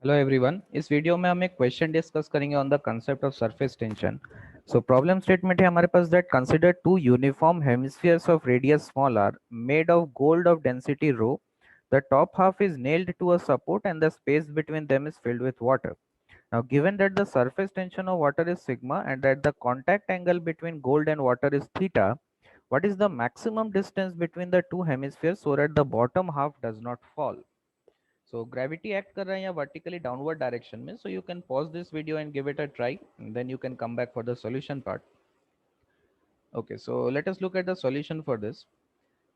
Hello everyone. इस video में हम एक क्वेश्चन डिस्कस करेंगे on the concept of surface tension. So problem statement है हमारे पास that consider two uniform hemispheres of radius small r made of gold of density rho. The top half is nailed to a support and the space between them is filled with water. Now, given that the surface tension of water is sigma and that the contact angle between gold and water is theta, what is the maximum distance between the two hemispheres so that the bottom half does not fall? So gravity act कर रहा है यहाँ vertically downward direction में, so you can pause this video and give it a try and then you can come back for the solution part. Okay, so let us look at the solution for this.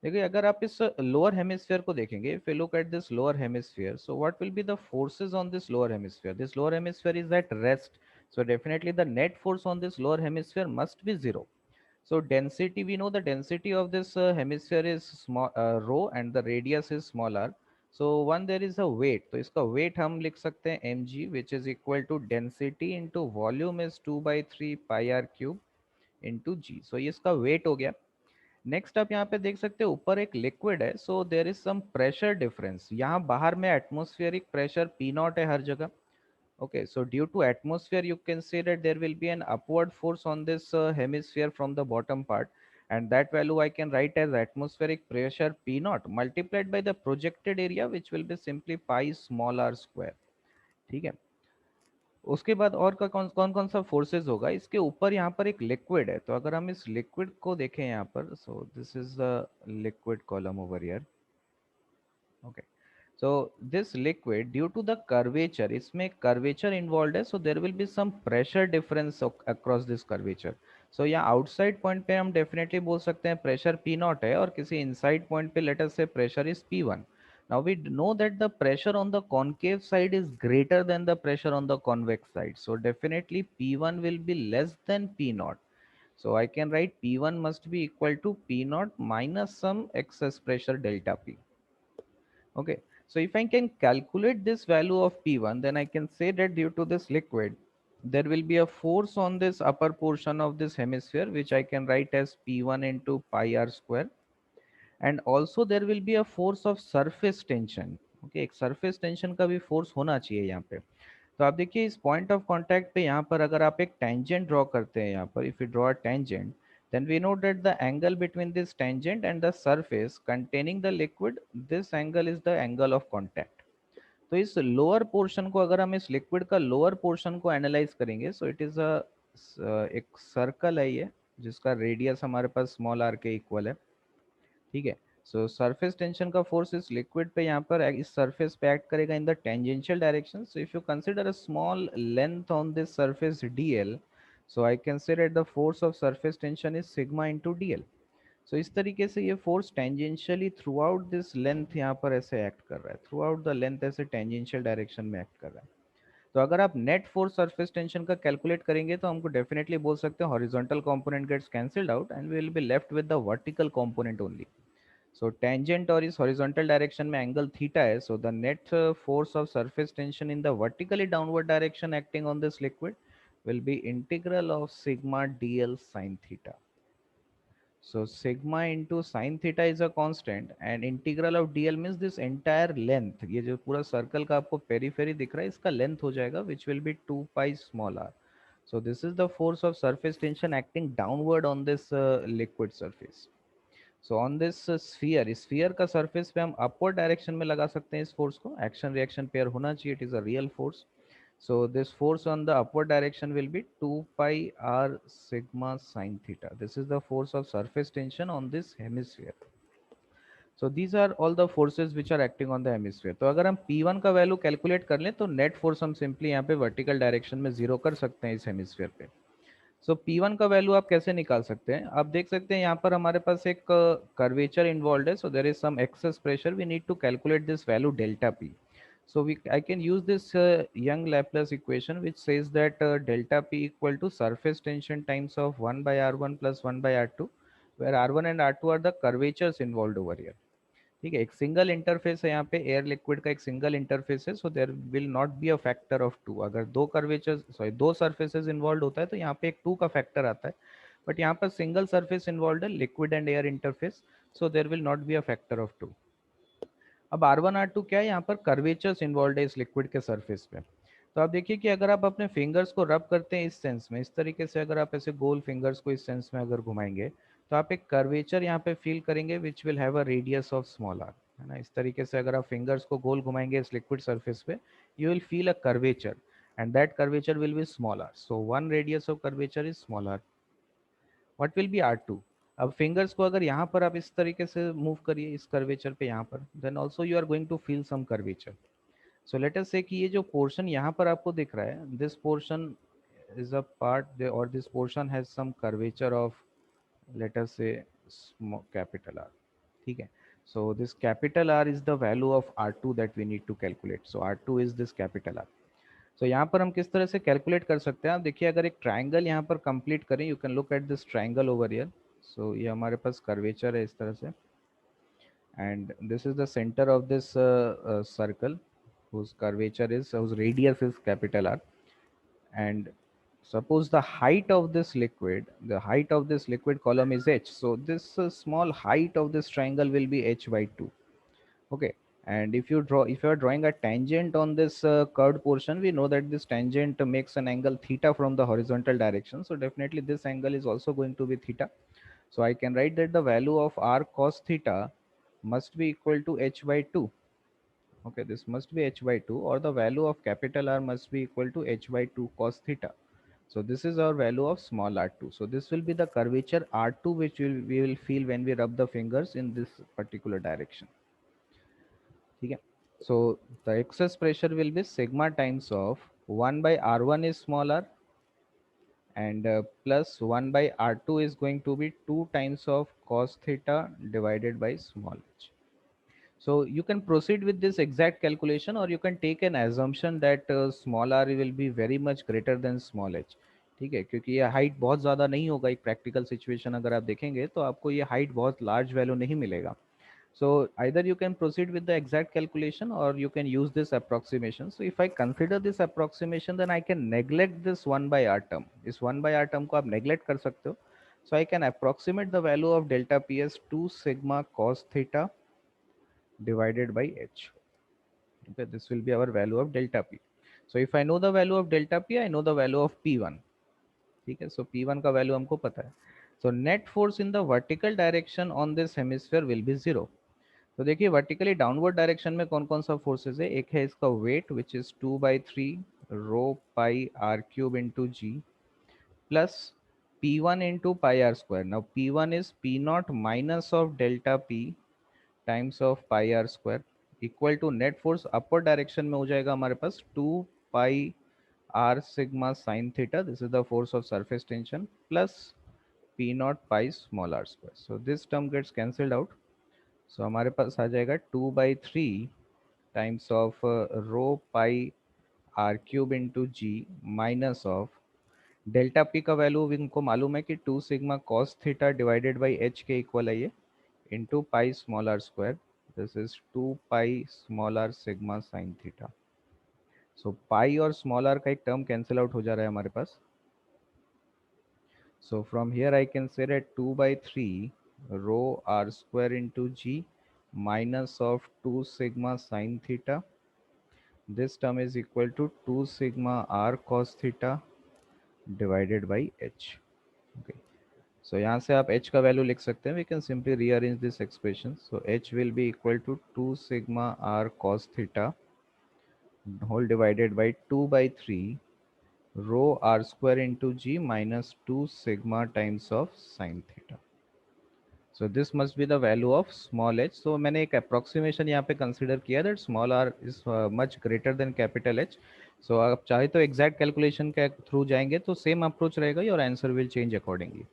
देखिए अगर आप इस lower hemisphere को देखेंगे, if you look at this lower hemisphere, so what will be the forces on this lower hemisphere? This lower hemisphere is at rest, so definitely the net force on this lower hemisphere must be zero. So density, we know the density of this hemisphere is small rho and the radius is small r. So one there is a weight, तो इसका weight हम लिख सकते हैं mg which is equal to density into volume is 2 by 3 pi r cube into g. So ये इसका weight हो गया. नेक्स्ट आप यहाँ पे देख सकते हैं ऊपर एक लिक्विड है, so there is some pressure difference. यहाँ बाहर में एटमोस्फेरिक प्रेशर पी नॉट है हर जगह. Okay, so due to atmosphere, you can say that there will be an upward force on this hemisphere from the bottom part, and that value I can write as atmospheric pressure P naught multiplied by the projected area, which will be simply pi small r square. ठीक है. उसके बाद और का कौन कौन कौन सा फोर्सेस होगा इसके ऊपर. यहाँ पर एक लिक्विड है, तो अगर हम इस लिक्विड को देखें यहाँ पर, so this is the liquid column over here. Okay. So this liquid, due to the curvature, इसमें curvature involved है, so there will be some pressure difference across this curvature. So यहाँ outside point पे हम definitely बोल सकते हैं pressure P naught है, और किसी inside point पे let us say pressure is P1. Now we know that the pressure on the concave side is greater than the pressure on the convex side. So definitely P1 will be less than P naught. So I can write P1 must be equal to P naught minus some excess pressure delta P. Okay, so if I can calculate this value of P1, then I can say that due to this liquid, there will be a force on this upper portion of this hemisphere, which I can write as P1 into pi r square. And also there will be a force of surface tension. Okay, एक surface tension का भी force होना चाहिए यहाँ पे. तो आप देखिए इस पॉइंट ऑफ कांटेक्ट पे यहाँ पर अगर आप एक टेंजेंट ड्रॉ करते हैं, यहाँ पर if you draw a tangent, then we know that the angle between this tangent and the surface containing the liquid, this angle is the angle of contact. तो इस लोअर पोर्शन को अगर हम इस लिक्विड का लोअर पोर्शन को analyse करेंगे, so it is अ एक सर्कल है ये, जिसका रेडियस हमारे पास स्मॉल आर के इक्वल है. ठीक है. सो सरफेस टेंशन का फोर्स इस लिक्विड पे यहाँ पर इस सरफेस पे एक्ट करेगा in the tangential direction. So if you consider a small length on this surface dl, so I can say that the force of surface tension is sigma into dl. सो इस तरीके से ये force tangentially through out this length यहाँ पर ऐसे act कर रहा है, थ्रू आउट द लेंथ ऐसे टेंजेंशियल डायरेक्शन में एक्ट कर रहा है. तो अगर आप नेट फोर्स सरफेस टेंशन का कैलकुलेट करेंगे तो हमको डेफिनेटली बोल सकते हैं horizontal component gets cancelled out and we will be left with the vertical component only. So tangent और इस हॉरिजॉन्टल डायरेक्शन में एंगल थीटा है, so the net force of surface tension in the vertically downward direction acting on this liquid will be integral of sigma dl sin theta. So sigma into sin theta is a constant and integral of dl means this entire length, ये जो पूरा circle का आपको periphery दिख रहा है इसका length हो जाएगा, which will be 2 pi small r. So this is the force of surface tension acting downward on this liquid surface. So on this sphere, इस स्फीयर का सरफेस पे हम अपवर्ड डायरेक्शन में लगा सकते हैं इस फोर्स को. एक्शन रिएक्शन पेयर होना चाहिए, it is a real force. So this force on the upward direction will be 2 pi R sigma sine theta. This is the force of surface tension on this hemisphere. So these are all the forces which are acting on the hemisphere. तो अगर हम P1 का value calculate कर लें तो net force हम simply यहाँ पे वर्टिकल डायरेक्शन में जीरो कर सकते हैं इस हेमिस्फीयर पे. सो P1 का वैल्यू आप कैसे निकाल सकते हैं? आप देख सकते हैं यहाँ पर हमारे पास एक कर्वेचर इन्वॉल्व है, so there is some excess pressure, we need to calculate this value delta P. So we I can use this Young Laplace equation which says that delta P equal to surface tension times of 1 by r1 plus 1 by r2, where r1 and r2 are the curvatures involved over here. ठीक है. एक single interface है यहाँ पे, air liquid का एक single interface है, so there will not be a factor of two. अगर दो कर्वेचर सॉरी दो सरफेसेस इन्वॉल्व होता है तो यहाँ पे एक टू का फैक्टर आता है, बट यहाँ पर सिंगल सरफेस इन्वॉल्व है, liquid and air interface, so there will not be a factor of two. अब R1 R2 क्या है, यहाँ पर कर्वेचर्स इन्वॉल्व है इस लिक्विड के सरफेस पे। तो आप देखिए कि अगर आप अपने फिंगर्स को रब करते हैं इस सेंस में, इस तरीके से अगर आप ऐसे गोल फिंगर्स को इस सेंस में अगर घुमाएंगे, तो आप एक कर्वेचर यहाँ पे फील करेंगे which will have a radius of small R, है ना। इस तरीके से अगर आप फिंगर्स को गोल घुमाएंगे इस लिक्विड सरफेस पे, you will feel a curvature, and that curvature will be small R. So one radius of curvature is small R. What will be R2? अब फिंगर्स को अगर यहाँ पर आप इस तरीके से मूव करिए इस कर्वेचर पे यहाँ पर, then also you are going to feel some curvature. So let us say कि ये जो पोर्शन यहाँ पर आपको दिख रहा है, this portion is a part और this portion has some curvature of, let us say, capital R. ठीक है। So this capital R is the value of R2 that we need to calculate. So R2 is this capital R. तो यहाँ पर हम किस तरह से calculate कर सकते हैं, आप देखिए अगर एक ट्राइंगल यहाँ पर कंप्लीट करें, you can look at this triangle over here. So ये हमारे पास कर्वेचर है इस तरह से, and this is the centre of this circle whose curvature is, whose radius is capital R, and suppose the height of this liquid, the height of this liquid column is h, so this small height of this triangle will be h by 2. Okay. And if you draw, if you are drawing a tangent on this curved portion, we know that this tangent makes an angle theta from the horizontal direction, so definitely this angle is also going to be theta. So I can write that the value of r cos theta must be equal to h by 2. Okay, this must be h by 2, or the value of capital R must be equal to h by 2 cos theta. So this is our value of small r2. So this will be the curvature r2 which we will feel when we rub the fingers in this particular direction. ठीक है। So the excess pressure will be sigma times of 1 by r1 is small r, and plus 1 by r2 is going to be 2 times of cos theta divided by small h. So you can proceed with this exact calculation, or you can take an assumption that small r will be very much greater than small h। ठीक है, क्योंकि ये height बहुत ज़्यादा नहीं होगा, एक practical situation अगर आप देखेंगे तो आपको ये हाइट बहुत लार्ज वैल्यू नहीं मिलेगा। So either you can proceed with the exact calculation, or you can use this approximation. So if I consider this approximation, then I can neglect this 1 by r term. इस 1 by r term को आप neglect कर सकते हो। So I can approximate the value of delta p as 2 sigma cos theta divided by h. Okay, this will be our value of delta p. So if I know the value of delta p, I know the value of p1. ठीक है, so p1 का value हमको पता है। So net force in the vertical direction on this hemisphere will be 0. तो देखिए vertically downward direction में कौन कौन सा फोर्सेज है, एक है इसका weight which is 2/3 rho pi R cube into G, plus p1 into pi R square. Now p1 is p0 minus of delta p times of pi R square, equal to net force upper direction में हो जाएगा हमारे पास 2 pi R sigma sine theta, this is the force of surface tension, plus p0 pi small R square. So this term gets cancelled out. सो हमारे पास आ जाएगा 2/3 times of rho pi R cube into G minus of delta P का value इनको मालूम है कि 2 sigma cos theta divided by H के इक्वल है ये, into pi small R square, this is 2 pi small R sigma sine theta. So pi और small are का एक टर्म कैंसिल आउट हो जा रहा है हमारे पास। So from here I can say that 2/3 rho r square into g minus of 2 sigma sine theta. This term is equal to 2 sigma r cos theta divided by h. Okay. So यहाँ से आप h का value लिख सकते हैं. We can simply rearrange this expression. So h will be equal to 2 sigma r cos theta whole divided by 2/3 rho r square into g minus 2 sigma times of sine theta. So this must be the value of small h. So मैंने एक approximation यहाँ पे consider किया that small r is much greater than capital H. So आप चाहे तो exact calculation के through जाएंगे तो same approach रहेगा और answer will change accordingly.